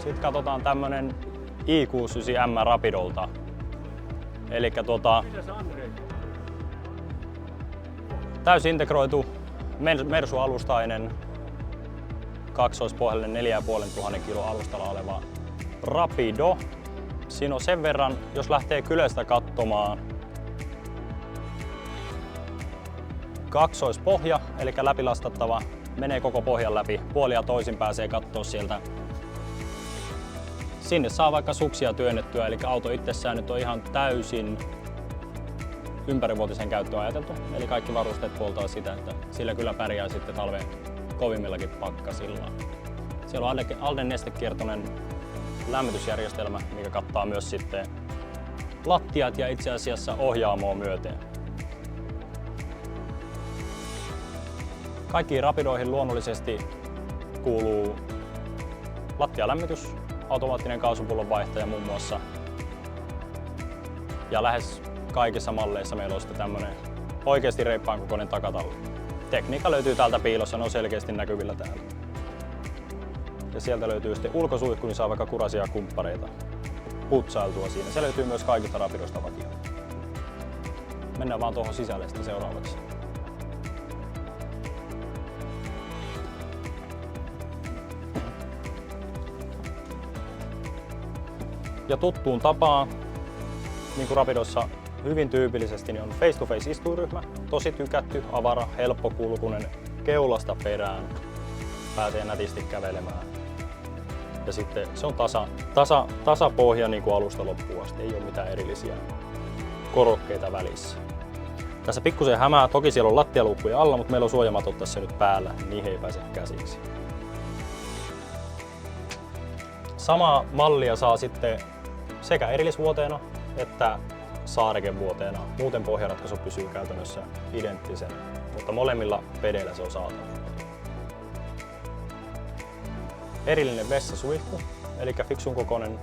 Sitten katsotaan tämmönen i69M Rapidolta. Elikkä täysin integroitu Mersu-alustainen kaksoispohjainen 4500 kilo alustalla oleva Rapido. Siinä on sen verran, jos lähtee kylestä katsomaan, kaksoispohja, eli läpilastattava, menee koko pohjan läpi. Puoli ja toisin pääsee katsoa sieltä. Sinne saa vaikka suksia työnnettyä, eli auto itsessään nyt on ihan täysin ympärivuotisen käyttöön ajateltu. Eli kaikki varusteet puoltaa sitä, että sillä kyllä pärjää sitten talven kovimmillakin pakkasilla. Siellä on Alden nestekiertoinen lämmitysjärjestelmä, mikä kattaa myös sitten lattiat ja itse asiassa ohjaamoa myöten. Kaikkiin Rapidoihin luonnollisesti kuuluu lattialämmitys, automaattinen kaasupullon vaihtaja muun muassa. Ja lähes kaikissa malleissa meillä on sitten tämmönen oikeasti reippaan kokoinen takatalli. Tekniikka löytyy täältä piilossa, ne on selkeästi näkyvillä täällä. Ja sieltä löytyy sitten ulkosuihku, niin saa vaikka kurasia kumppareita putsailtua siinä. Se löytyy myös kaikista Rapidosta vakio. Mennään vaan tuohon sisälle sitten seuraavaksi. Ja tuttuun tapaan, niin kuin Rapidossa hyvin tyypillisesti, niin on face-to-face istuinryhmä. Tosi tykätty, avara, helppokulkunen, keulasta perään. Pääsee nätisti kävelemään. Ja sitten se on tasapohja niin kuin alusta loppuun asti. Ei ole mitään erillisiä korokkeita välissä. Tässä pikkusen hämää. Toki siellä on lattialuukkuja alla, mutta meillä on suojamatot tässä nyt päällä. Niihin ei pääse käsiksi. Samaa mallia saa sitten sekä erillisvuoteena että saarekevuoteena. Muuten pohjaratkaisu pysyy käytännössä identtisen, mutta molemmilla pedeillä se on saatava. Erillinen vessasuihku, eli fiksun kokoinen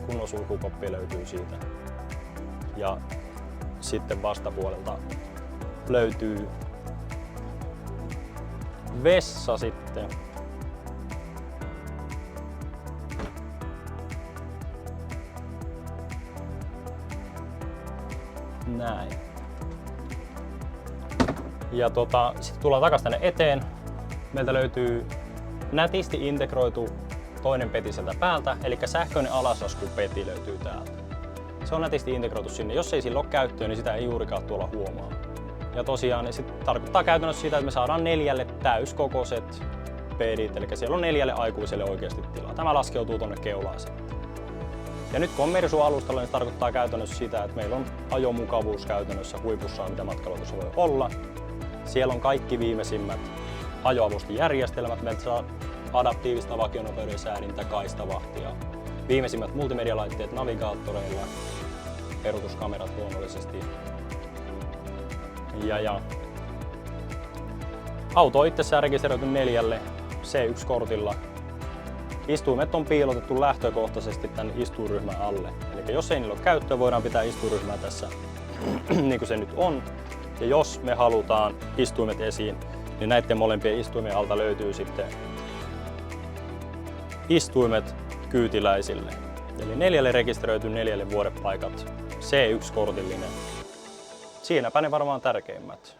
kunnon suihkukoppi löytyy siitä. Ja sitten vastapuolelta löytyy vessa sitten. Näin. Ja sitten tullaan takaisin tänne eteen. Meiltä löytyy nätisti integroitu toinen peti sieltä päältä, eli sähköinen alaslaskupeti löytyy täältä. Se on nätisti integroitu sinne. Jos ei sillä ole käyttöä, niin sitä ei juurikaan tuolla huomaa. Ja tosiaan niin sit tarkoittaa käytännössä sitä, että me saadaan 4 täyskokoiset pedit, eli siellä on 4 aikuiselle oikeasti tilaa. Tämä laskeutuu tonne keulaan sitten. Ja nyt kun on Mersu-alustalla, niin se tarkoittaa käytännössä sitä, että meillä on ajomukavuus käytännössä huipussaan, mitä matkailuautossa voi olla. Siellä on kaikki viimeisimmät ajoavustajärjestelmät, meiltä saa adaptiivista vakionopeuden säädintä, kaistavahtia, viimeisimmät multimedialaitteet navigaattoreilla, peruutuskamerat luonnollisesti. Ja auto on itsessään rekisteröity 4 C1-kortilla. Istuimet on piilotettu lähtökohtaisesti tämän istuinryhmän alle. Eli jos ei niillä ole käyttöä, voidaan pitää istuinryhmää tässä niin kuin se nyt on. Ja jos me halutaan istuimet esiin, niin näiden molempien istuimien alta löytyy sitten istuimet kyytiläisille. Eli 4 rekisteröity 4 vuodepaikat, C1-kortillinen. Siinäpä ne varmaan tärkeimmät.